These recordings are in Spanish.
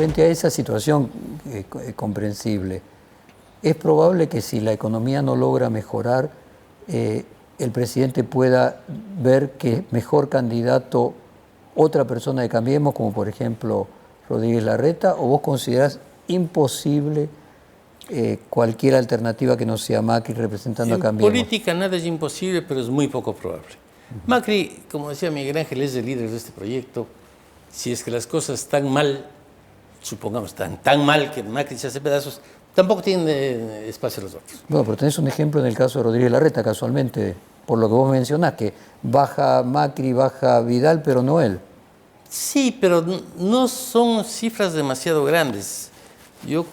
frente a esa situación comprensible, ¿es probable que si la economía no logra mejorar, el presidente pueda ver que es mejor candidato otra persona de Cambiemos, como por ejemplo Rodríguez Larreta, o vos considerás imposible cualquier alternativa que no sea Macri representando a Cambiemos? En política nada es imposible, pero es muy poco probable. Macri, como decía Miguel Ángel, es el líder de este proyecto. Si es que las cosas están mal, supongamos, están tan mal que Macri se hace pedazos, tampoco tiene espacio los otros. Bueno, pero tenés un ejemplo en el caso de Rodríguez Larreta, casualmente, por lo que vos mencionás, que baja Macri, baja Vidal, pero no él. Sí, pero no son cifras demasiado grandes. Yo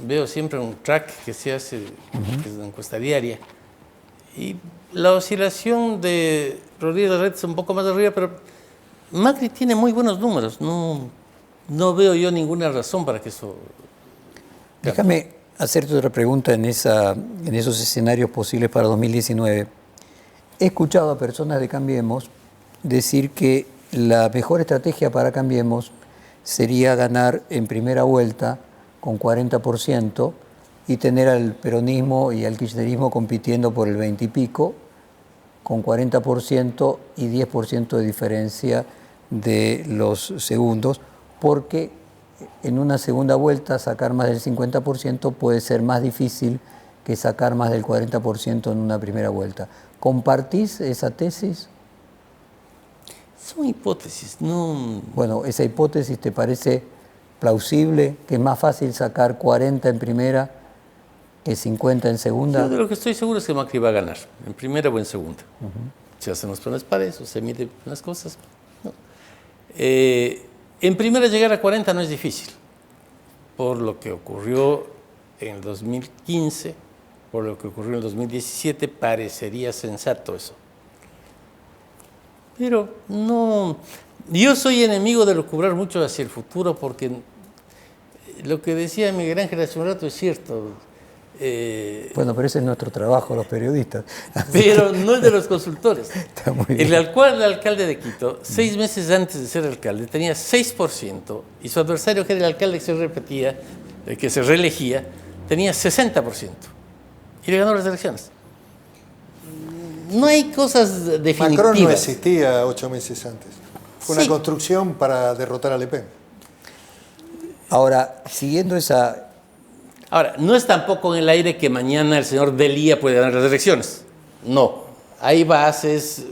veo siempre un track que se hace, que es una encuesta diaria, y la oscilación de Rodríguez Larreta es un poco más arriba, pero Macri tiene muy buenos números. No veo yo ninguna razón para que eso... Déjame hacerte otra pregunta en esos escenarios posibles para 2019. He escuchado a personas de Cambiemos decir que la mejor estrategia para Cambiemos sería ganar en primera vuelta con 40% y tener al peronismo y al kirchnerismo compitiendo por el 20 y pico, con 40% y 10% de diferencia de los segundos, porque en una segunda vuelta sacar más del 50% puede ser más difícil que sacar más del 40% en una primera vuelta. ¿Compartís esa tesis? Son hipótesis, no... Bueno, ¿esa hipótesis te parece plausible, que es más fácil sacar 40 en primera que 50 en segunda? Yo de lo que estoy seguro es que Macri va a ganar, en primera o en segunda. Se hacen los planes pares o se miden las cosas. No. En primera llegar a 40 no es difícil, por lo que ocurrió en el 2015, por lo que ocurrió en el 2017, parecería sensato eso. Pero no, yo soy enemigo de lucubrar mucho hacia el futuro porque lo que decía Miguel Ángel hace un rato es cierto. Bueno, pero ese es nuestro trabajo, los periodistas. Pero no es de los consultores. Está muy bien. El alcalde de Quito, 6 meses antes de ser alcalde, tenía 6% y su adversario, que era el alcalde que se reelegía, tenía 60%. Y le ganó las elecciones. No hay cosas definitivas. Macron no existía 8 meses antes. Fue una construcción para derrotar a Le Pen. Ahora, siguiendo esa... Ahora, no es tampoco en el aire que mañana el señor Delía puede ganar las elecciones. No. Hay bases,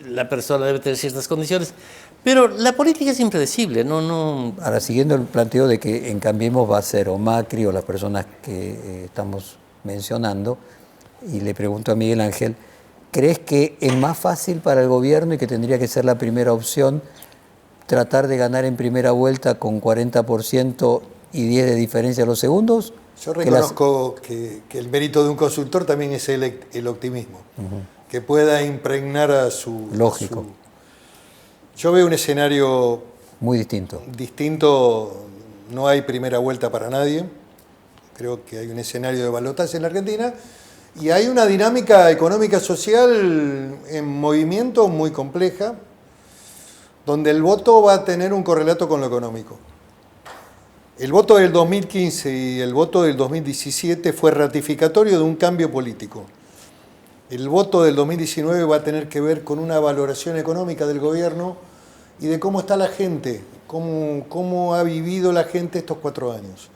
la persona debe tener ciertas condiciones, pero la política es impredecible. Ahora, siguiendo el planteo de que en Cambiemos va a ser o Macri o las personas que estamos mencionando, y le pregunto a Miguel Ángel, ¿crees que es más fácil para el gobierno y que tendría que ser la primera opción tratar de ganar en primera vuelta con 40% y 10 de diferencia a los segundos? Yo reconozco que el mérito de un consultor también es el optimismo, que pueda impregnar a su... Lógico. Yo veo un escenario... Muy distinto. Distinto, no hay primera vuelta para nadie. Creo que hay un escenario de balotaje en la Argentina y hay una dinámica económica social en movimiento muy compleja, donde el voto va a tener un correlato con lo económico. El voto del 2015 y el voto del 2017 fue ratificatorio de un cambio político. El voto del 2019 va a tener que ver con una valoración económica del gobierno y de cómo está la gente, cómo ha vivido la gente estos 4 años.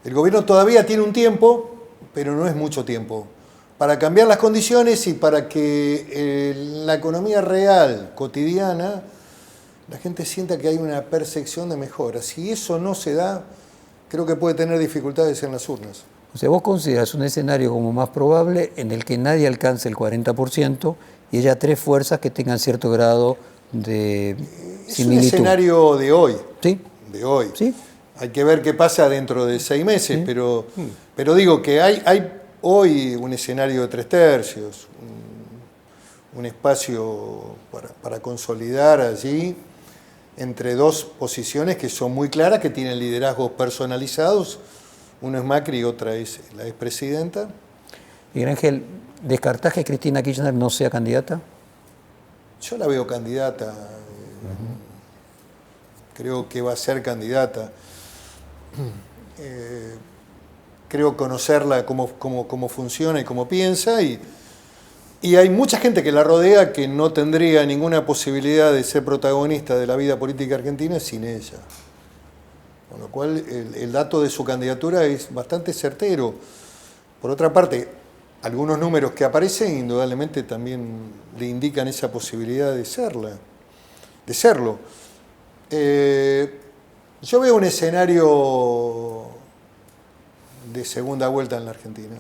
El gobierno todavía tiene un tiempo, pero no es mucho tiempo, para cambiar las condiciones y para que la economía real, cotidiana, la gente sienta que hay una percepción de mejora. Si eso no se da, creo que puede tener dificultades en las urnas. O sea, vos consideras un escenario como más probable en el que nadie alcance el 40% y haya 3 fuerzas que tengan cierto grado de similitud. Es un escenario de hoy. ¿Sí? De hoy. ¿Sí? Hay que ver qué pasa dentro de 6 meses, ¿sí? pero digo que hay hoy un escenario de 3/3, un espacio para consolidar allí entre 2 posiciones que son muy claras, que tienen liderazgos personalizados. Uno es Macri y otra es la expresidenta. Miguel Ángel, ¿descartás que Cristina Kirchner no sea candidata? Yo la veo candidata. Creo que va a ser candidata. creo conocerla, cómo funciona y cómo piensa, y hay mucha gente que la rodea que no tendría ninguna posibilidad de ser protagonista de la vida política argentina sin ella. Con lo cual el dato de su candidatura es bastante certero. Por otra parte, algunos números que aparecen indudablemente también le indican esa posibilidad de serlo. Yo veo un escenario de segunda vuelta en la Argentina.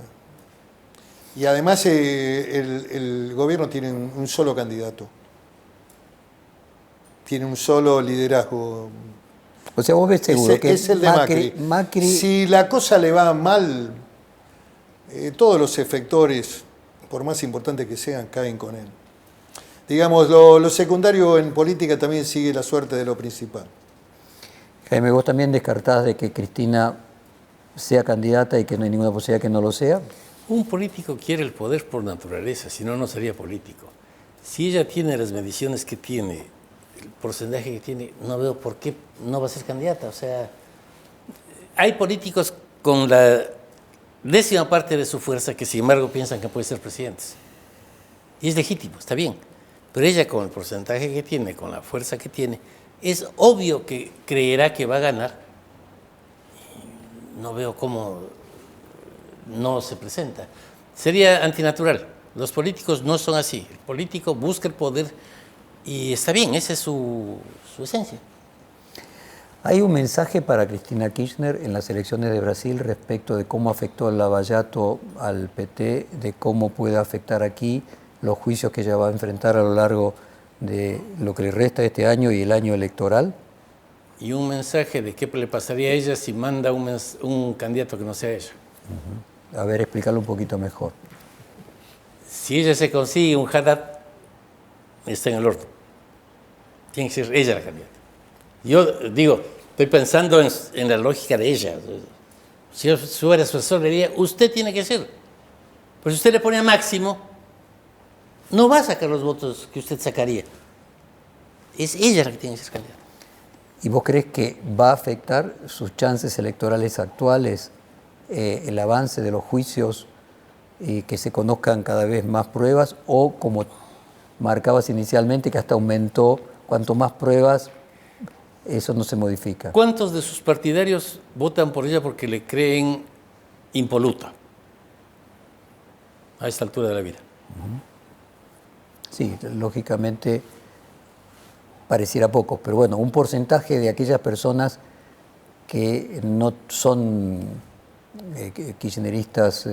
Y además el gobierno tiene un solo candidato. Tiene un solo liderazgo. O sea, vos ves seguro que es el de Macri. Si la cosa le va mal, todos los efectores, por más importantes que sean, caen con él. Digamos, lo secundario en política también sigue la suerte de lo principal. Jaime, ¿vos también descartás de que Cristina sea candidata y que no hay ninguna posibilidad que no lo sea? Un político quiere el poder por naturaleza, si no, no sería político. Si ella tiene las mediciones que tiene, el porcentaje que tiene, no veo por qué no va a ser candidata. O sea, hay políticos con la 10ª parte de su fuerza que sin embargo piensan que pueden ser presidentes. Y es legítimo, está bien. Pero ella con el porcentaje que tiene, con la fuerza que tiene, es obvio que creerá que va a ganar. No veo cómo no se presenta. Sería antinatural. Los políticos no son así. El político busca el poder y está bien, esa es su esencia. Hay un mensaje para Cristina Kirchner en las elecciones de Brasil respecto de cómo afectó el lavallato al PT, de cómo puede afectar aquí los juicios que ella va a enfrentar a lo largo de lo que le resta este año y el año electoral. Y un mensaje de qué le pasaría a ella si manda un candidato que no sea ella. A ver, explicarlo un poquito mejor. Si ella se consigue un Haddad, está en el horno. Tiene que ser ella la candidata. Yo digo, estoy pensando en la lógica de ella. Si yo fuera su asesor, le diría, usted tiene que ser. Pues si usted le pone a Máximo, no va a sacar los votos que usted sacaría. Es ella la que tiene que ser candidata. ¿Y vos crees que va a afectar sus chances electorales actuales, el avance de los juicios, que se conozcan cada vez más pruebas, o como marcabas inicialmente, que hasta aumentó, cuanto más pruebas, eso no se modifica? ¿Cuántos de sus partidarios votan por ella porque le creen impoluta a esta altura de la vida? Sí, lógicamente pareciera poco, pero bueno, un porcentaje de aquellas personas que no son kirchneristas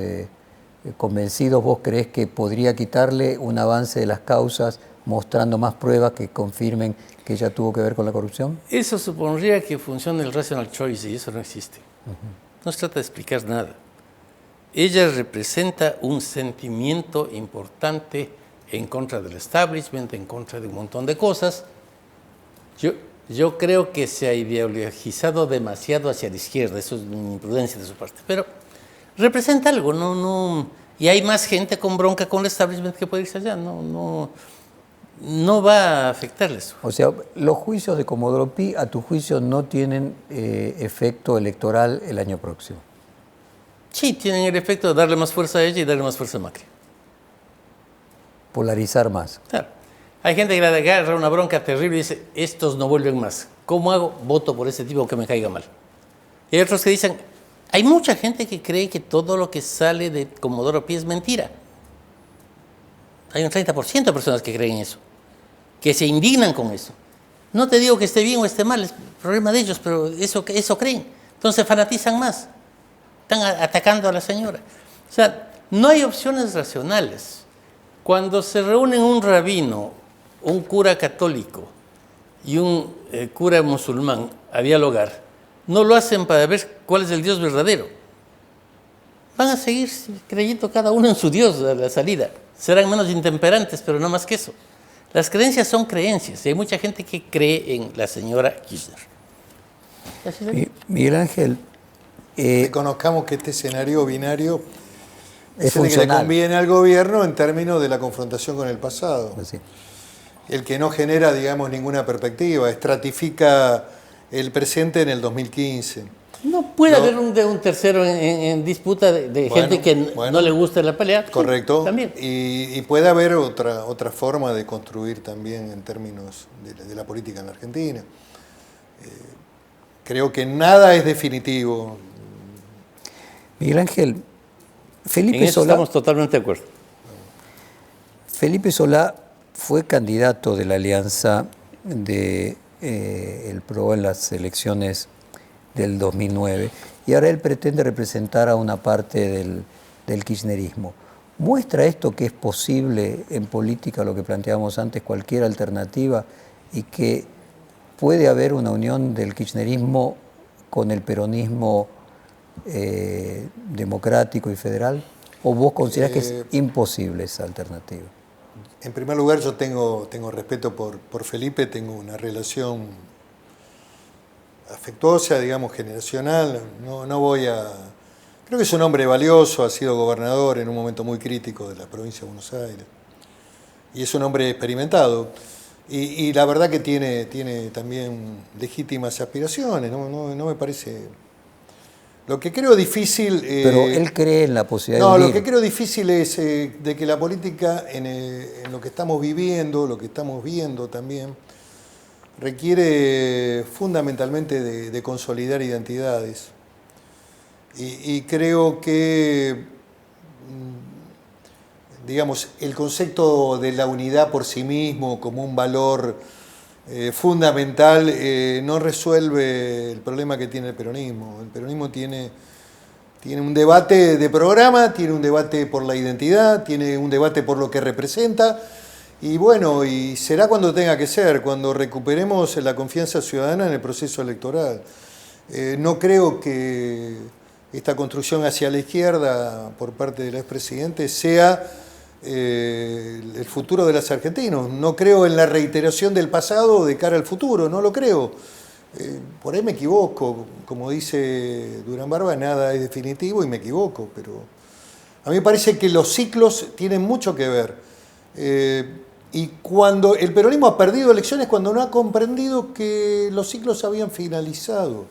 convencidos, ¿vos creés que podría quitarle un avance de las causas mostrando más pruebas que confirmen que ella tuvo que ver con la corrupción? Eso supondría que funcione el rational choice y eso no existe. No se trata de explicar nada. Ella representa un sentimiento importante en contra del establishment, en contra de un montón de cosas. Yo creo que se ha ideologizado demasiado hacia la izquierda, eso es una imprudencia de su parte, pero representa algo, y hay más gente con bronca con el establishment que puede irse allá, no va a afectarles. O sea, los juicios de Comodoro Pi, a tu juicio, no tienen efecto electoral el año próximo. Sí, tienen el efecto de darle más fuerza a ella y darle más fuerza a Macri. Polarizar más. Claro. Hay gente que le agarra una bronca terrible y dice, estos no vuelven más. ¿Cómo hago? Voto por ese tipo que me caiga mal. Y hay otros que dicen, hay mucha gente que cree que todo lo que sale de Comodoro Pi es mentira. Hay un 30% de personas que creen eso, que se indignan con eso. No te digo que esté bien o esté mal, es problema de ellos, pero eso creen. Entonces fanatizan más. Están atacando a la señora. O sea, no hay opciones racionales. Cuando se reúnen un rabino, un cura católico y un cura musulmán a dialogar, no lo hacen para ver cuál es el Dios verdadero. Van a seguir creyendo cada uno en su Dios a la salida. Serán menos intemperantes, pero no más que eso. Las creencias son creencias y hay mucha gente que cree en la señora Kirchner. Miguel Ángel, reconozcamos que este escenario binario es el que le funcional. conviene al gobierno en términos de la confrontación con el pasado. Sí. El que no genera, digamos, ninguna perspectiva, estratifica el presente en el 2015. No puede haber un tercero en disputa de gente que no le gusta la pelea. Correcto. Sí, también. Y puede haber otra forma de construir también en términos de la política en la Argentina. Creo que nada es definitivo. Miguel Ángel, En Felipe eso Solá, estamos totalmente de acuerdo. Felipe Solá fue candidato de la alianza de el PRO en las elecciones del 2009 y ahora él pretende representar a una parte del kirchnerismo. ¿Muestra esto que es posible en política, lo que planteábamos antes, cualquier alternativa y que puede haber una unión del kirchnerismo con el peronismo democrático y federal? ¿O vos considerás que es imposible esa alternativa? En primer lugar, yo tengo respeto por Felipe, tengo una relación afectuosa, digamos, generacional. No voy a... Creo que es un hombre valioso, ha sido gobernador en un momento muy crítico de la provincia de Buenos Aires. Y es un hombre experimentado. Y la verdad que tiene también legítimas aspiraciones, no me parece... Lo que creo difícil... Pero él cree en la posibilidad de No, unir. lo que creo difícil es de que la política, en lo que estamos viviendo, lo que estamos viendo también, requiere fundamentalmente de consolidar identidades. Y creo que, digamos, el concepto de la unidad por sí mismo como un valor fundamental no resuelve el problema que tiene el peronismo. El peronismo tiene un debate de programa, tiene un debate por la identidad, tiene un debate por lo que representa. Y bueno, y será cuando tenga que ser, cuando recuperemos la confianza ciudadana en el proceso electoral. No creo que esta construcción hacia la izquierda por parte del expresidente sea el futuro de los argentinos. No creo en la reiteración del pasado de cara al futuro, no lo creo. Por ahí me equivoco, como dice Durán Barba, nada es definitivo y me equivoco, pero a mí me parece que los ciclos tienen mucho que ver. Y cuando el peronismo ha perdido elecciones, cuando no ha comprendido que los ciclos habían finalizado.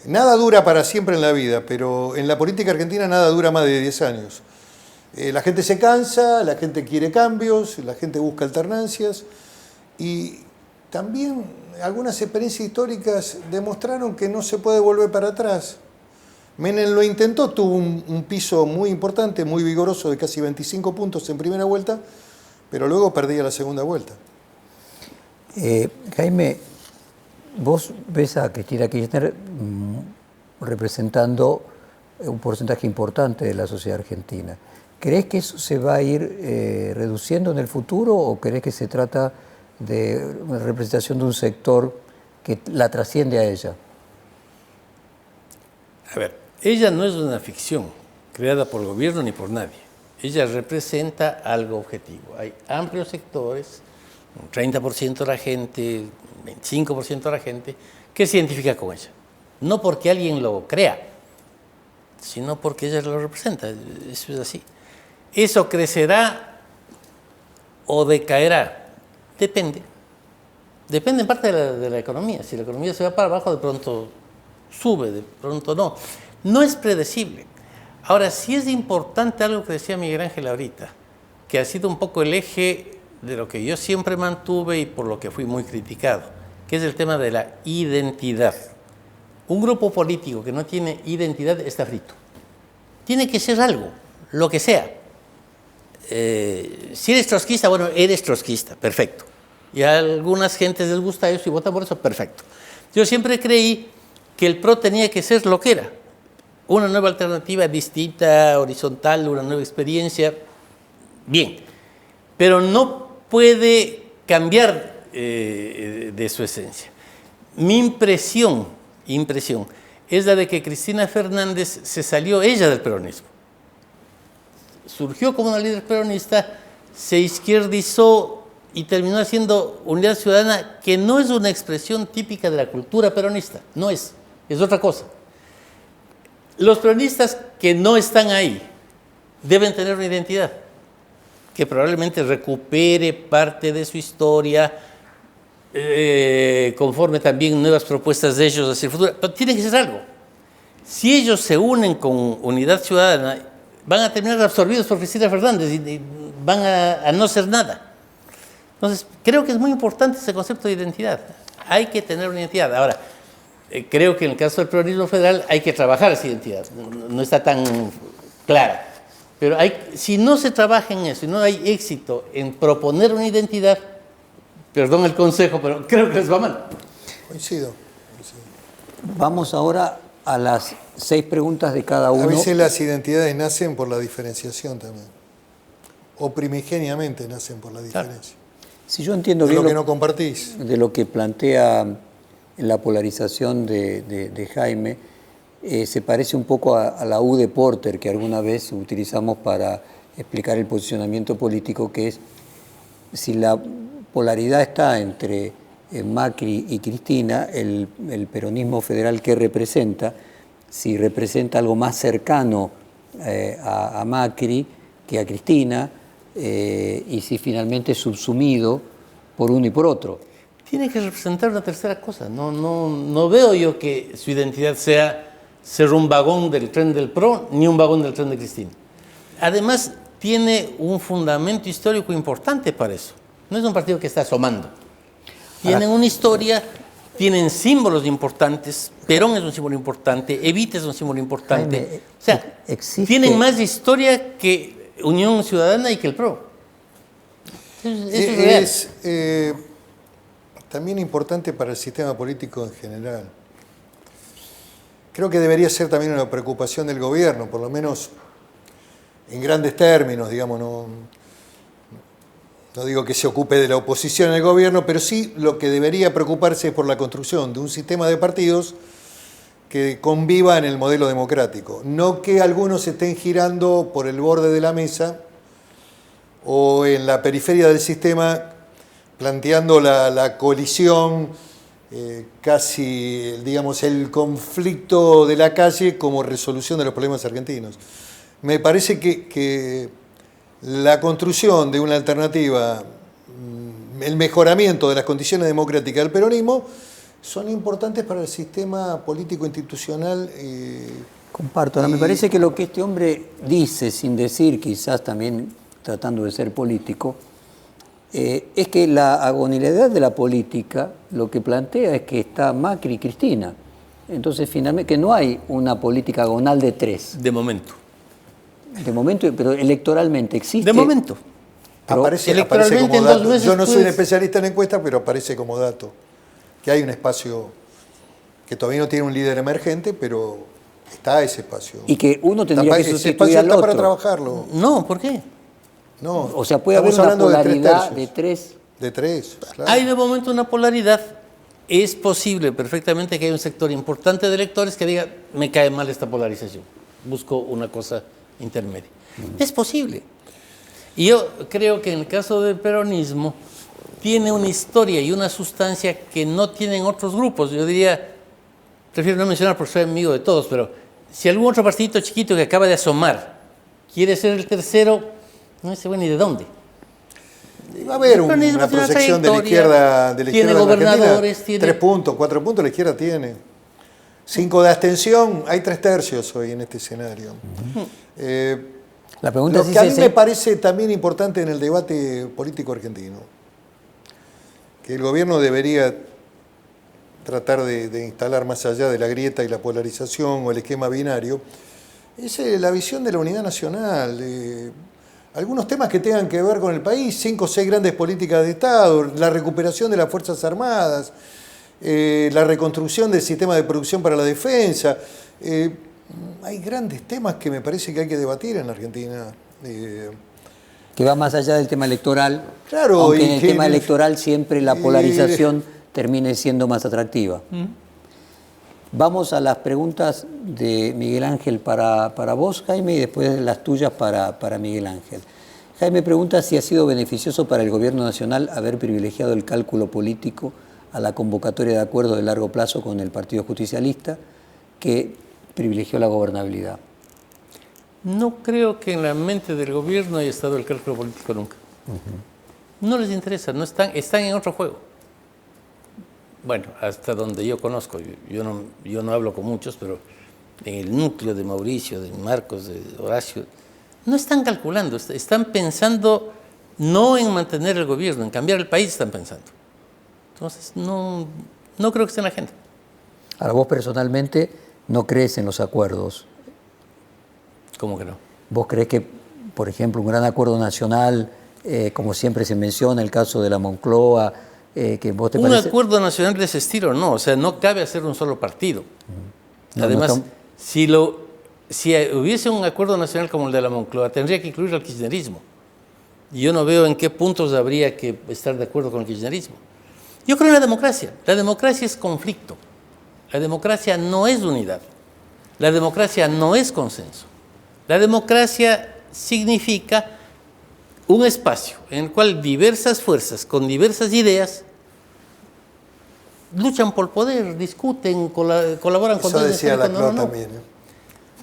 Nada dura para siempre en la vida, pero en la política argentina nada dura más de 10 años. La gente se cansa, la gente quiere cambios, la gente busca alternancias y también algunas experiencias históricas demostraron que no se puede volver para atrás. Menem lo intentó, tuvo un piso muy importante, muy vigoroso de casi 25 puntos en primera vuelta, pero luego perdía la segunda vuelta. Jaime, vos ves a Cristina Kirchner representando un porcentaje importante de la sociedad argentina. ¿Crees que eso se va a ir reduciendo en el futuro o crees que se trata de una representación de un sector que la trasciende a ella? A ver, ella no es una ficción creada por el gobierno ni por nadie. Ella representa algo objetivo. Hay amplios sectores, un 30% de la gente, 25% de la gente, que se identifica con ella. No porque alguien lo crea, sino porque ella lo representa. Eso es así. ¿Eso crecerá o decaerá? Depende. Depende en parte de la economía. Si la economía se va para abajo, de pronto sube, de pronto no. No es predecible. Ahora, sí es importante algo que decía Miguel Ángel ahorita, que ha sido un poco el eje de lo que yo siempre mantuve y por lo que fui muy criticado, que es el tema de la identidad. Un grupo político que no tiene identidad está frito. Tiene que ser algo, lo que sea. Si eres trotskista, bueno, eres trotskista, perfecto. Y a algunas gentes les gusta eso y votan por eso, perfecto. Yo siempre creí que el PRO tenía que ser lo que era. Una nueva alternativa distinta, horizontal, una nueva experiencia, bien. Pero no puede cambiar de su esencia. Mi impresión es la de que Cristina Fernández se salió ella del peronismo. Surgió como una líder peronista, se izquierdizó y terminó haciendo Unidad Ciudadana, que no es una expresión típica de la cultura peronista, no es otra cosa. Los peronistas que no están ahí deben tener una identidad que probablemente recupere parte de su historia, conforme también nuevas propuestas de ellos hacia el futuro. Pero tiene que ser algo. Si ellos se unen con Unidad Ciudadana, van a terminar absorbidos por Cristina Fernández y van a no ser nada. Entonces, creo que es muy importante ese concepto de identidad. Hay que tener una identidad. Ahora, creo que en el caso del peronismo federal hay que trabajar esa identidad. No está tan clara. Pero si no se trabaja en eso y no hay éxito en proponer una identidad, perdón el consejo, pero creo que les va mal. Coincido. Vamos ahora a las 6 preguntas de cada uno. A veces las identidades nacen por la diferenciación también. O primigeniamente nacen por la diferencia. Si yo entiendo Es bien lo que no compartís. de lo que plantea la polarización de Jaime, se parece un poco a la U de Porter que alguna vez utilizamos para explicar el posicionamiento político, que es si la polaridad está entre Macri y Cristina, el peronismo federal que representa, si representa algo más cercano a Macri que a Cristina, y si finalmente es subsumido por uno y por otro. Tiene que representar una tercera cosa. No veo yo que su identidad sea ser un vagón del tren del PRO ni un vagón del tren de Cristina. Además, tiene un fundamento histórico importante para eso. No es un partido que está asomando. Tienen una historia, tienen símbolos importantes. Perón es un símbolo importante, Evita es un símbolo importante. Jaime, o sea, tienen más historia que Unión Ciudadana y que el PRO. Eso es real. También importante para el sistema político en general. Creo que debería ser también una preocupación del gobierno, por lo menos en grandes términos, digamos, no digo que se ocupe de la oposición al gobierno, pero sí lo que debería preocuparse es por la construcción de un sistema de partidos que conviva en el modelo democrático. No que algunos estén girando por el borde de la mesa o en la periferia del sistema planteando la colisión, casi, digamos, el conflicto de la calle como resolución de los problemas argentinos. Me parece que la construcción de una alternativa, el mejoramiento de las condiciones democráticas del peronismo, son importantes para el sistema político institucional. Comparto. Ahora, me parece que lo que este hombre dice, sin decir, quizás también tratando de ser político, es que la agonalidad de la política lo que plantea es que está Macri y Cristina. Entonces, finalmente, que no hay una política agonal de 3. De momento. De momento, pero electoralmente existe. De momento. Aparece electoralmente como en dato. 2 meses Yo no soy un puedes- especialista en encuestas, pero aparece como dato. Que hay un espacio que todavía no tiene un líder emergente, pero está ese espacio. Y que uno tendría que Ese sustituir espacio al está para otro. trabajarlo. No, ¿por qué? No, O sea, puede haber estamos una hablando de 3 polaridad tercios. de 3. De 3, claro. Hay de momento una polaridad. Es posible perfectamente que haya un sector importante de electores que diga, me cae mal esta polarización, busco una cosa intermedia. Es posible. Y yo creo que en el caso del peronismo tiene una historia y una sustancia que no tienen otros grupos. Yo diría, prefiero no mencionar porque soy amigo de todos, pero si algún otro partidito chiquito que acaba de asomar quiere ser el tercero, no sé bueno ni de dónde. Va a haber El peronismo una tiene una proyección de la trayectoria, izquierda, tiene en la gobernadores, Argentina. tiene- 3 puntos, 4 puntos la izquierda tiene. 5 de abstención, hay 3 tercios hoy en este escenario. La pregunta Lo es que a mí si me parece también importante en el debate político argentino, que el gobierno debería tratar de instalar más allá de la grieta y la polarización o el esquema binario, es la visión de la unidad nacional. Algunos temas que tengan que ver con el país, 5 o 6 grandes políticas de Estado, la recuperación de las Fuerzas Armadas, la reconstrucción del sistema de producción para la defensa. Hay grandes temas que me parece que hay que debatir en la Argentina. que va más allá del tema electoral, Claro, aunque y en el que- tema electoral siempre la polarización termine siendo más atractiva. Vamos a las preguntas de Miguel Ángel para vos, Jaime, y después las tuyas para Miguel Ángel. Jaime pregunta si ha sido beneficioso para el gobierno nacional haber privilegiado el cálculo político a la convocatoria de acuerdo de largo plazo con el Partido Justicialista, que privilegió la gobernabilidad. No creo que en la mente del gobierno haya estado el cálculo político nunca. No les interesa, no están en otro juego. bueno, hasta donde yo conozco, yo no hablo con muchos, pero en el núcleo de Mauricio, de Marcos, de Horacio, no están calculando, están pensando no en mantener el gobierno, en cambiar el país están pensando. Entonces, no creo que esté en la agenda. Ahora, vos personalmente no crees en los acuerdos. ¿Cómo que no? ¿Vos crees que, por ejemplo, un gran acuerdo nacional, como siempre se menciona, el caso de la Moncloa, que vos te parece? Un acuerdo nacional de ese estilo no, o sea, no cabe hacer un solo partido. Además, si hubiese un acuerdo nacional como el de la Moncloa, tendría que incluir al kirchnerismo. Y yo no veo en qué puntos habría que estar de acuerdo con el kirchnerismo. Yo creo en la democracia. La democracia es conflicto. La democracia no es unidad. La democracia no es consenso. La democracia significa un espacio en el cual diversas fuerzas con diversas ideas luchan por poder, discuten, colaboran con eso decía Laclau no. también.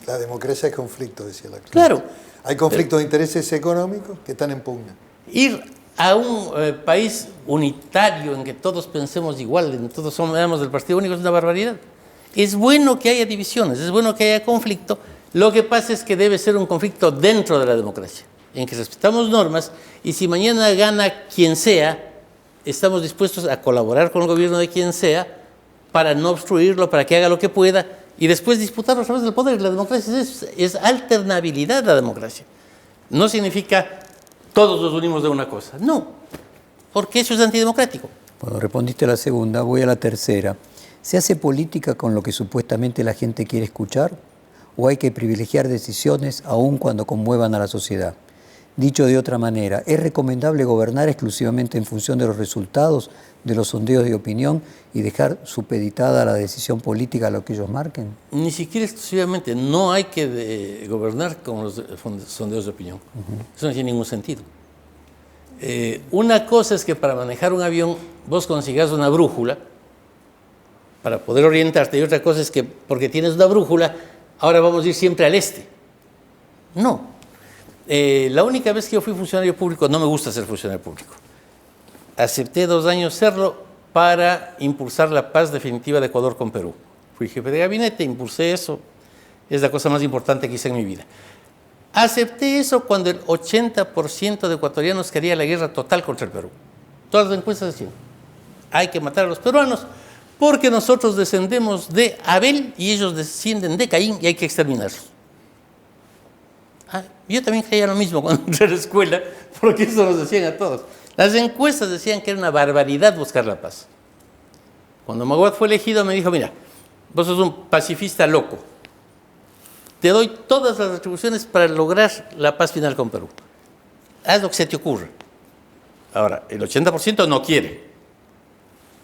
La democracia es conflicto, decía Laclau. Claro. Hay conflictos de intereses económicos que están en pugna. Ir a un país unitario en que todos pensemos igual, en todos somos del partido único, es una barbaridad. Es bueno que haya divisiones, es bueno que haya conflicto. Lo que pasa es que debe ser un conflicto dentro de la democracia, en que respetamos normas y si mañana gana quien sea, estamos dispuestos a colaborar con el gobierno de quien sea para no obstruirlo, para que haga lo que pueda y después disputar otra vez del poder. La democracia es alternabilidad, la democracia. No significa todos nos unimos de una cosa. No, porque eso es antidemocrático. Bueno, respondiste a la segunda, voy a la tercera. ¿Se hace política con lo que supuestamente la gente quiere escuchar? ¿O hay que privilegiar decisiones aun cuando conmuevan a la sociedad? Dicho de otra manera, ¿es recomendable gobernar exclusivamente en función de los resultados de los sondeos de opinión y dejar supeditada la decisión política a lo que ellos marquen? Ni siquiera exclusivamente, no hay que gobernar con los sondeos de opinión. Eso no tiene ningún sentido. Una cosa es que para manejar un avión vos consigas una brújula para poder orientarte y otra cosa es que porque tienes una brújula ahora vamos a ir siempre al este. No. La única vez que yo fui funcionario público, no me gusta ser funcionario público. Acepté 2 años serlo para impulsar la paz definitiva de Ecuador con Perú. Fui jefe de gabinete, impulsé eso. Es la cosa más importante que hice en mi vida. Acepté eso cuando el 80% de ecuatorianos quería la guerra total contra el Perú. Todas las encuestas decían, hay que matar a los peruanos porque nosotros descendemos de Abel y ellos descienden de Caín y hay que exterminarlos. Yo también creía lo mismo cuando entré a la escuela, porque eso nos decían a todos. Las encuestas decían que era una barbaridad buscar la paz. Cuando Maguad fue elegido me dijo, mira, vos sos un pacifista loco. Te doy todas las atribuciones para lograr la paz final con Perú. Haz lo que se te ocurra. Ahora, el 80% no quiere.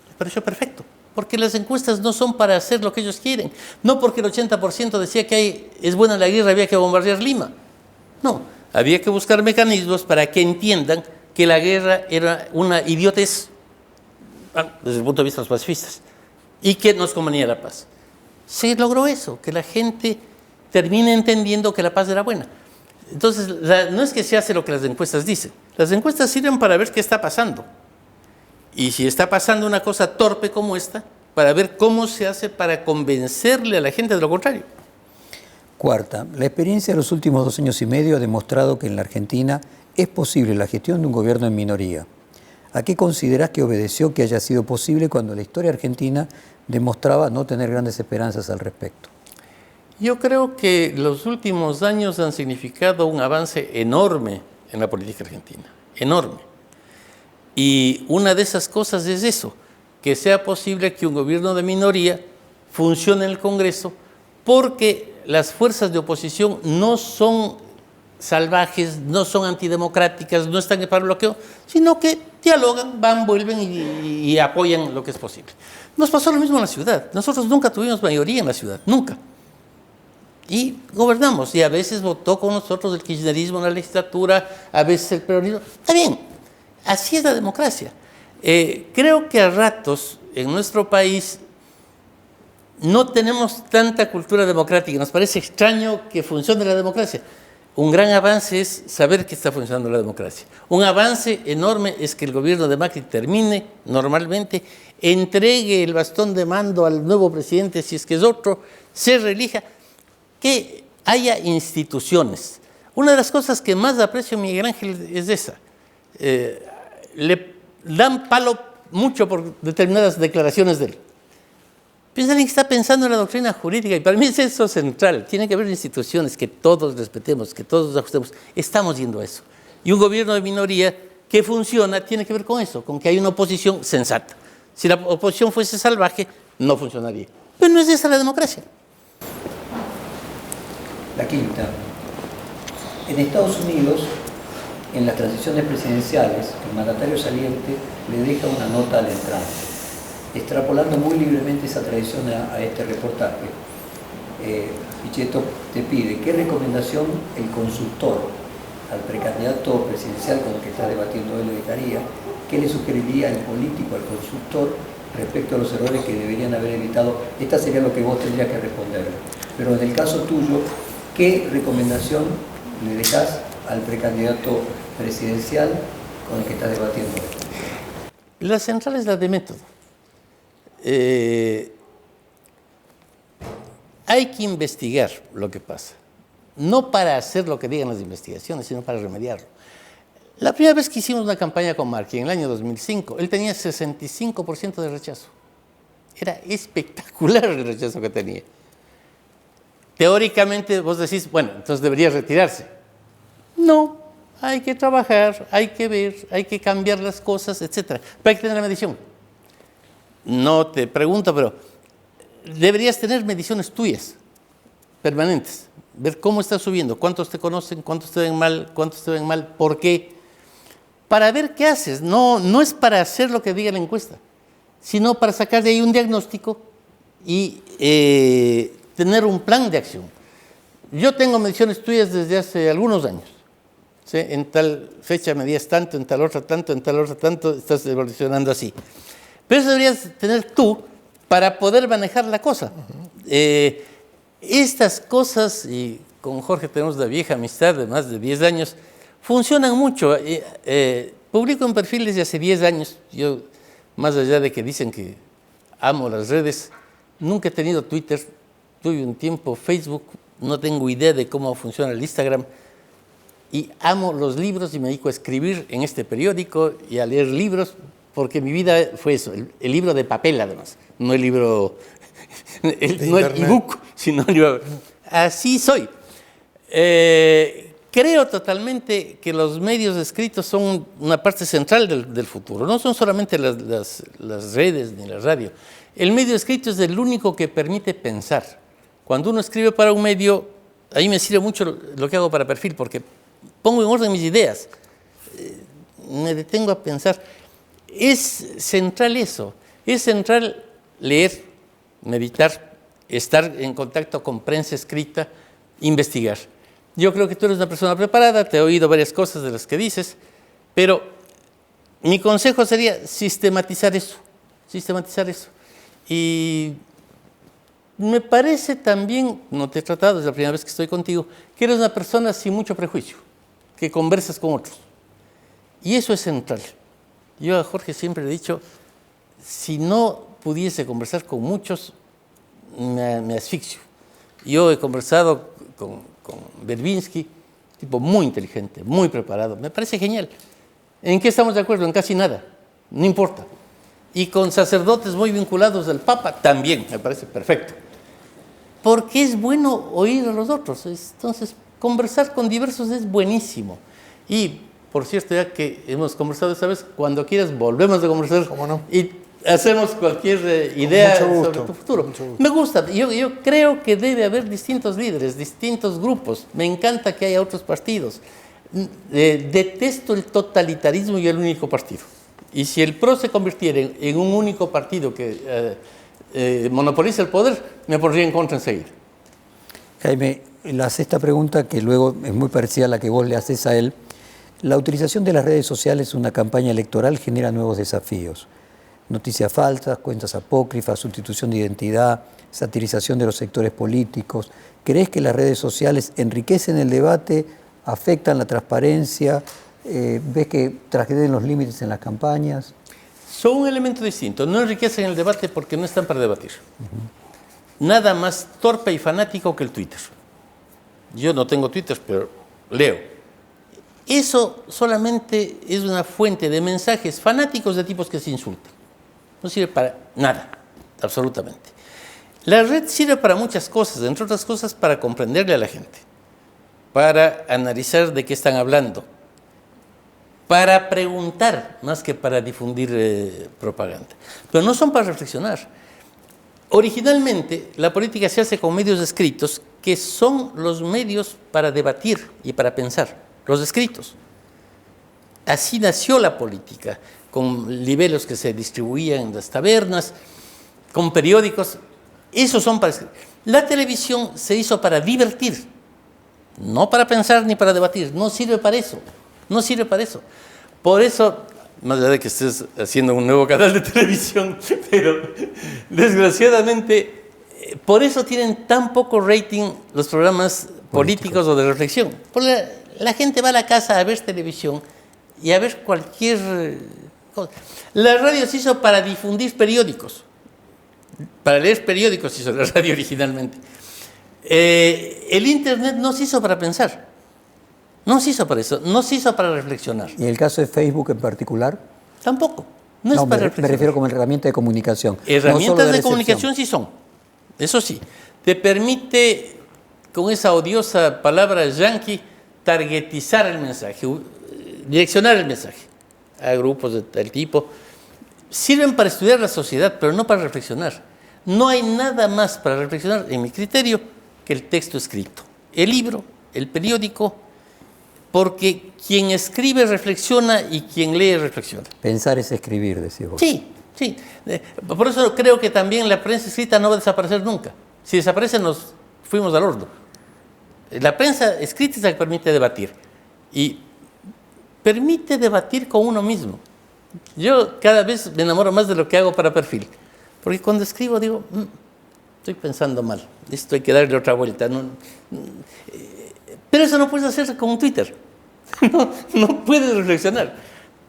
Me pareció perfecto, porque las encuestas no son para hacer lo que ellos quieren. No porque el 80% decía que es buena la guerra, había que bombardear Lima. No, había que buscar mecanismos para que entiendan que la guerra era una idiotez, desde el punto de vista de los pacifistas, y que nos convenía la paz. Se logró eso, que la gente termine entendiendo que la paz era buena. Entonces, no es que se hace lo que las encuestas dicen. Las encuestas sirven para ver qué está pasando. Y si está pasando una cosa torpe como esta, para ver cómo se hace para convencerle a la gente de lo contrario. Cuarta, la experiencia de los últimos 2 años y medio ha demostrado que en la Argentina es posible la gestión de un gobierno en minoría. ¿A qué considerás que obedeció que haya sido posible cuando la historia argentina demostraba no tener grandes esperanzas al respecto? Yo creo que los últimos años han significado un avance enorme en la política argentina, enorme. Y una de esas cosas es eso, que sea posible que un gobierno de minoría funcione en el Congreso porque las fuerzas de oposición no son salvajes, no son antidemocráticas, no están para el bloqueo, sino que dialogan, van, vuelven y apoyan lo que es posible. Nos pasó lo mismo en la ciudad. Nosotros nunca tuvimos mayoría en la ciudad, nunca. Y gobernamos, y a veces votó con nosotros el kirchnerismo en la legislatura, a veces el peronismo. Está bien, así es la democracia. Creo que a ratos en nuestro país no tenemos tanta cultura democrática. Nos parece extraño que funcione la democracia. Un gran avance es saber que está funcionando la democracia. Un avance enorme es que el gobierno de Macri termine normalmente, entregue el bastón de mando al nuevo presidente, si es que es otro, se reelija, que haya instituciones. Una de las cosas que más aprecio a Miguel Ángel es esa. Le dan palo mucho por determinadas declaraciones de él. Piensa que está pensando en la doctrina jurídica y para mí es eso central. Tiene que haber instituciones que todos respetemos, que todos nos ajustemos. Estamos yendo a eso. Y un gobierno de minoría que funciona tiene que ver con eso, con que hay una oposición sensata. Si la oposición fuese salvaje, no funcionaría. Pero no es esa la democracia. La quinta. En Estados Unidos, en las transiciones presidenciales, el mandatario saliente le deja una nota al entrante, extrapolando muy libremente esa tradición a este reportaje. Pichetto te pide, ¿qué recomendación el consultor al precandidato presidencial con el que está debatiendo él le dejaría? ¿Qué le sugeriría el político al consultor respecto a los errores que deberían haber evitado? Esta sería lo que vos tendrías que responder. Pero en el caso tuyo, ¿qué recomendación le dejas al precandidato presidencial con el que estás debatiendo? La central es la de método. Hay que investigar lo que pasa, no para hacer lo que digan las investigaciones, sino para remediarlo. La primera vez que hicimos una campaña con Markey, en el año 2005, él tenía 65% de rechazo. Era espectacular el rechazo que tenía. Teóricamente vos decís, bueno, entonces debería retirarse. No, hay que trabajar, hay que ver, hay que cambiar las cosas, etc. Pero hay que tener la medición. No te pregunto, pero deberías tener mediciones tuyas, permanentes. Ver cómo estás subiendo, cuántos te conocen, cuántos te ven mal, por qué. Para ver qué haces. No es para hacer lo que diga la encuesta, sino para sacar de ahí un diagnóstico y tener un plan de acción. Yo tengo mediciones tuyas desde hace algunos años. ¿Sí? En tal fecha medías tanto, en tal otra tanto, en tal otra tanto, estás evolucionando así. Pero eso deberías tener tú para poder manejar la cosa. Estas cosas, y con Jorge tenemos la vieja amistad de más de 10 años, funcionan mucho. Publico un perfil desde hace 10 años. Yo, más allá de que dicen que amo las redes, nunca he tenido Twitter. Tuve un tiempo Facebook, no tengo idea de cómo funciona el Instagram. Y amo los libros y me dedico a escribir en este periódico y a leer libros, porque mi vida fue eso, el libro de papel además, no el libro, no el ebook, sino el libro. Así soy. Creo totalmente que los medios escritos son una parte central del futuro, no son solamente las redes ni la radio. El medio escrito es el único que permite pensar. Cuando uno escribe para un medio, a mí me sirve mucho lo que hago para perfil, porque pongo en orden mis ideas, me detengo a pensar. Es central eso, es central leer, meditar, estar en contacto con prensa escrita, investigar. Yo creo que tú eres una persona preparada, te he oído varias cosas de las que dices, pero mi consejo sería sistematizar eso. Y me parece también, no te he tratado, es la primera vez que estoy contigo, que eres una persona sin mucho prejuicio, que conversas con otros. Y eso es central. Yo a Jorge siempre le he dicho, si no pudiese conversar con muchos, me asfixio. Yo he conversado con Berbinsky, tipo muy inteligente, muy preparado, me parece genial. ¿En qué estamos de acuerdo? En casi nada, no importa. Y con sacerdotes muy vinculados al Papa, también, me parece perfecto. Porque es bueno oír a los otros. Entonces, conversar con diversos es buenísimo. Y, por cierto, ya que hemos conversado esta vez, cuando quieras volvemos a conversar. ¿Cómo no? Y hacemos cualquier idea sobre tu futuro. Me gusta. Yo creo que debe haber distintos líderes, distintos grupos. Me encanta que haya otros partidos. Detesto el totalitarismo y el único partido. Y si el PRO se convirtiera en un único partido que monopoliza el poder, me pondría en contra enseguida. Jaime, la sexta pregunta, que luego es muy parecida a la que vos le haces a él. La utilización de las redes sociales en una campaña electoral genera nuevos desafíos. Noticias falsas, cuentas apócrifas, sustitución de identidad, satirización de los sectores políticos. ¿Crees que las redes sociales enriquecen el debate ¿Afectan la transparencia? ¿Ves que transgreden los límites en las campañas? Son un elemento distinto. No enriquecen el debate porque no están para debatir. Nada más torpe y fanático que el Twitter. Yo no tengo Twitter, pero leo. Eso solamente es una fuente de mensajes fanáticos de tipos que se insultan. No sirve para nada, absolutamente. La red sirve para muchas cosas, entre otras cosas para comprenderle a la gente, para analizar de qué están hablando, para preguntar más que para difundir propaganda. Pero no son para reflexionar. Originalmente, la política se hace con medios escritos que son los medios para debatir y para pensar, los escritos. Así nació la política, con libelos que se distribuían en las tabernas, con periódicos. Esos son para escribir. La televisión se hizo para divertir, no para pensar ni para debatir. No sirve para eso. No sirve para eso. Por eso, más allá de que estés haciendo un nuevo canal de televisión, pero desgraciadamente, por eso tienen tan poco rating los programas políticos o de reflexión. Porque la gente va a la casa a ver televisión y a ver cualquier cosa. La radio se hizo para difundir periódicos. Para leer periódicos se hizo la radio originalmente. El Internet no se hizo para pensar. No se hizo para eso. No se hizo para reflexionar. ¿Y el caso de Facebook en particular? Tampoco. No es para reflexionar. Me refiero como herramienta de comunicación. Herramientas de comunicación sí son. Eso sí. Te permite, con esa odiosa palabra yankee, targetizar el mensaje, direccionar el mensaje a grupos de tal tipo. Sirven para estudiar la sociedad, pero no para reflexionar. No hay nada más para reflexionar, en mi criterio, que el texto escrito. El libro, el periódico, porque quien escribe reflexiona y quien lee reflexiona. Pensar es escribir, decís vos. Sí, sí. Por eso creo que también la prensa escrita no va a desaparecer nunca. Si desaparece, nos fuimos al horno. La prensa escrita es la que permite debatir. Y permite debatir con uno mismo. Yo cada vez me enamoro más de lo que hago para perfil. Porque cuando escribo digo, estoy pensando mal, esto hay que darle otra vuelta. Pero eso no puedes hacer con un Twitter. No puedes reflexionar.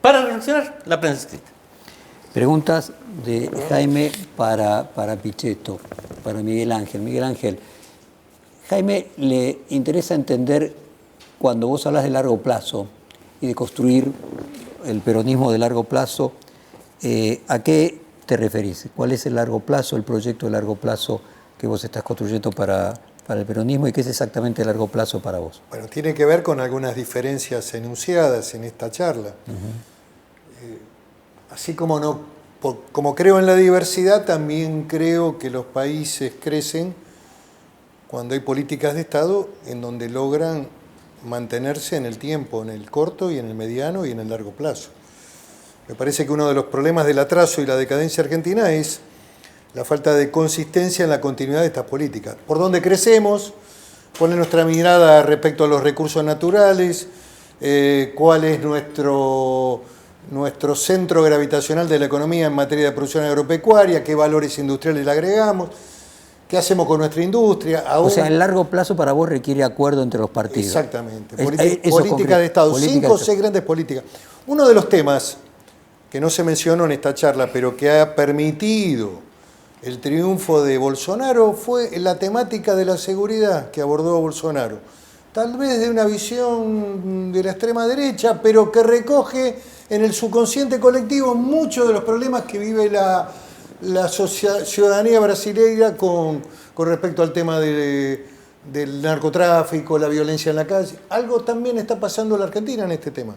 Para reflexionar, la prensa escrita. Preguntas de Jaime para Pichetto, para Miguel Ángel. Miguel Ángel, Jaime le interesa entender cuando vos hablas de largo plazo y de construir el peronismo de largo plazo, ¿a qué te referís? ¿Cuál es el largo plazo, el proyecto de largo plazo que vos estás construyendo para el peronismo y qué es exactamente el largo plazo para vos? Bueno, tiene que ver con algunas diferencias enunciadas en esta charla. Así como creo en la diversidad, también creo que los países crecen cuando hay políticas de Estado en donde logran mantenerse en el tiempo, en el corto y en el mediano y en el largo plazo. Me parece que uno de los problemas del atraso y la decadencia argentina es la falta de consistencia en la continuidad de estas políticas. ¿Por dónde crecemos? ¿Cuál es nuestra mirada respecto a los recursos naturales? ¿Cuál es nuestro centro gravitacional de la economía en materia de producción agropecuaria? ¿Qué valores industriales le agregamos? ¿Qué hacemos con nuestra industria? O sea, el largo plazo para vos requiere acuerdo entre los partidos. Exactamente. Política de Estado. 5 o 6 grandes políticas. Uno de los temas que no se mencionó en esta charla, pero que ha permitido el triunfo de Bolsonaro, fue la temática de la seguridad que abordó Bolsonaro. Tal vez de una visión de la extrema derecha, pero que recoge en el subconsciente colectivo muchos de los problemas que vive la ciudadanía brasileña con respecto al tema del narcotráfico, la violencia en la calle. Algo también está pasando en la Argentina en este tema.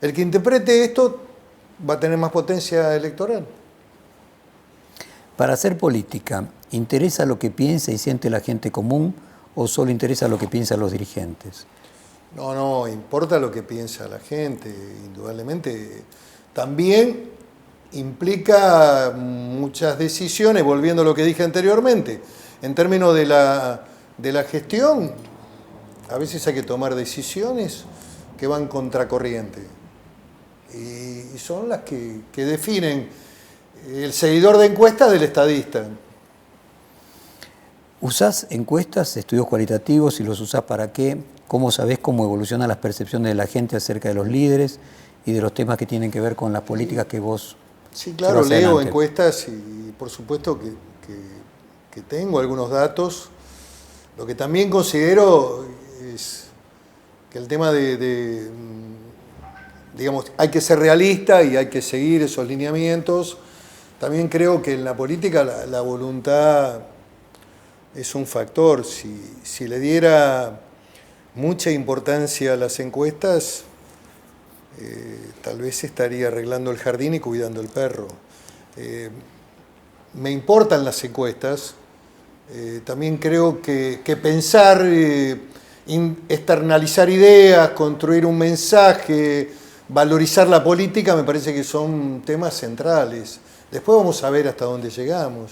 El que interprete esto va a tener más potencia electoral. Para hacer política, ¿interesa lo que piensa y siente la gente común o solo interesa lo que piensan los dirigentes? No, importa lo que piensa la gente, indudablemente. También implica muchas decisiones, volviendo a lo que dije anteriormente. En términos de la gestión, a veces hay que tomar decisiones que van contracorriente. Y son las que definen el seguidor de encuestas del estadista. ¿Usás encuestas, estudios cualitativos y los usás para qué? ¿Cómo sabés cómo evolucionan las percepciones de la gente acerca de los líderes y de los temas que tienen que ver con las políticas que vos Sí, claro, llevas leo adelante? encuestas y por supuesto que tengo algunos datos. Lo que también considero es que el tema digamos, hay que ser realista y hay que seguir esos lineamientos. También creo que en la política la voluntad es un factor. Si le diera mucha importancia a las encuestas, tal vez estaría arreglando el jardín y cuidando el perro. Me importan las encuestas. También creo que pensar, externalizar ideas, construir un mensaje, valorizar la política, me parece que son temas centrales. Después vamos a ver hasta dónde llegamos.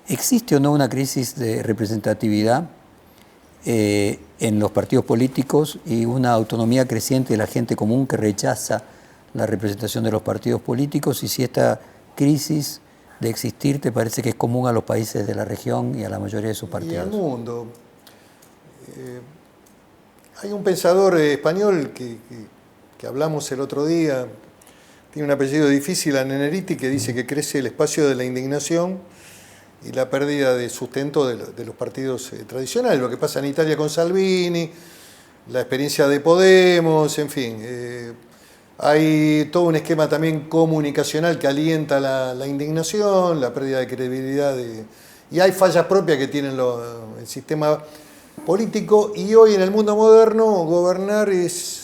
¿Existe o no una crisis de representatividad en los partidos políticos y una autonomía creciente de la gente común que rechaza la representación de los partidos políticos? Y si esta crisis de existir te parece que es común a los países de la región y a la mayoría de sus Y partidos. al mundo. Hay un pensador español que hablamos el otro día, tiene un apellido difícil, Aneneriti, que dice que crece el espacio de la indignación y la pérdida de sustento de los partidos tradicionales. Lo que pasa en Italia con Salvini, la experiencia de Podemos, en fin. Hay todo un esquema también comunicacional que alienta la indignación, la pérdida de credibilidad. Y hay fallas propias que tienen el sistema político. Y hoy en el mundo moderno gobernar es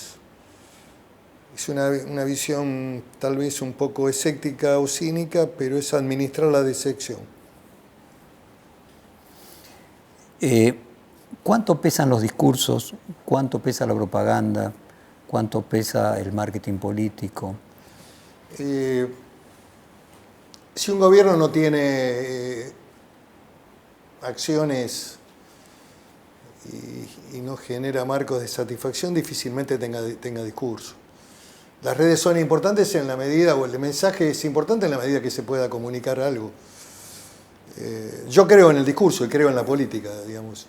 una visión tal vez un poco escéptica o cínica, pero es administrar la decepción. ¿Cuánto pesan los discursos? ¿Cuánto pesa la propaganda? ¿Cuánto pesa el marketing político? Si un gobierno no tiene acciones y no genera marcos de satisfacción, difícilmente tenga discurso. Las redes son importantes en la medida, o el mensaje es importante en la medida que se pueda comunicar algo. Yo creo en el discurso y creo en la política, digamos.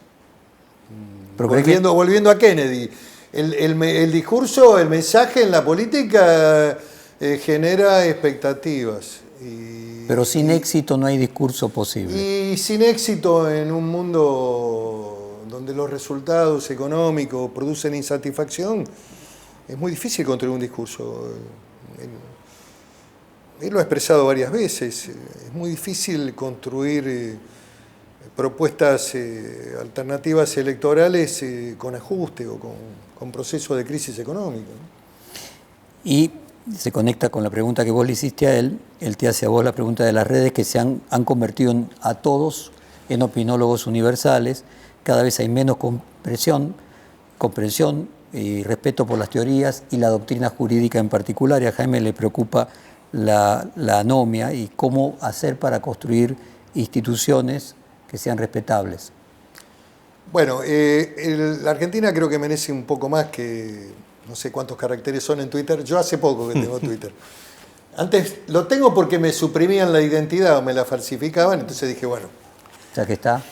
Volviendo a Kennedy, el discurso, el mensaje en la política genera expectativas. Pero sin éxito no hay discurso posible. Y sin éxito en un mundo donde los resultados económicos producen insatisfacción, es muy difícil construir un discurso. Él lo ha expresado varias veces. Es muy difícil construir propuestas alternativas electorales con ajuste o con procesos de crisis económica. Y se conecta con la pregunta que vos le hiciste a él. Él te hace a vos la pregunta de las redes que se han convertido a todos en opinólogos universales. Cada vez hay menos comprensión y respeto por las teorías y la doctrina jurídica en particular. Y a Jaime le preocupa la anomia y cómo hacer para construir instituciones que sean respetables. Bueno, la Argentina creo que merece un poco más que, no sé cuántos caracteres son en Twitter. Yo hace poco que tengo Twitter. Antes lo tengo porque me suprimían la identidad o me la falsificaban, entonces dije, bueno. Ya que está.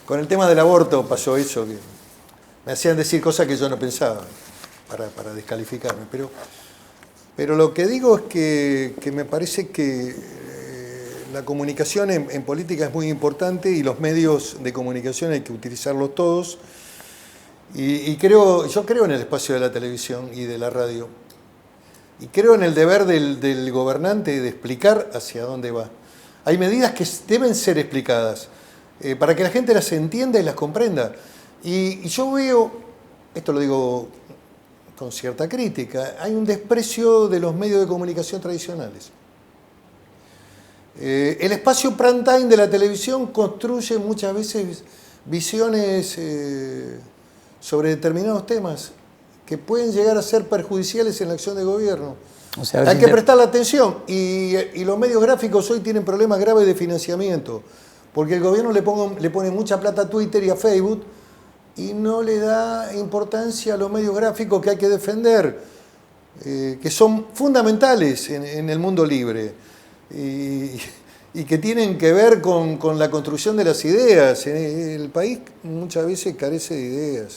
Con el tema del aborto pasó eso, que me hacían decir cosas que yo no pensaba para descalificarme. Pero lo que digo es que me parece que la comunicación en política es muy importante y los medios de comunicación hay que utilizarlos todos. Yo creo en el espacio de la televisión y de la radio. Y creo en el deber del gobernante de explicar hacia dónde va. Hay medidas que deben ser explicadas para que la gente las entienda y las comprenda. Y yo veo, esto lo digo con cierta crítica, hay un desprecio de los medios de comunicación tradicionales. El espacio prime time de la televisión construye muchas veces visiones sobre determinados temas que pueden llegar a ser perjudiciales en la acción de gobierno. O sea, hay que prestarle atención. Y los medios gráficos hoy tienen problemas graves de financiamiento, porque el gobierno le pone mucha plata a Twitter y a Facebook y no le da importancia a los medios gráficos que hay que defender, que son fundamentales en el mundo libre. Y y que tienen que ver con la construcción de las ideas. El país muchas veces carece de ideas.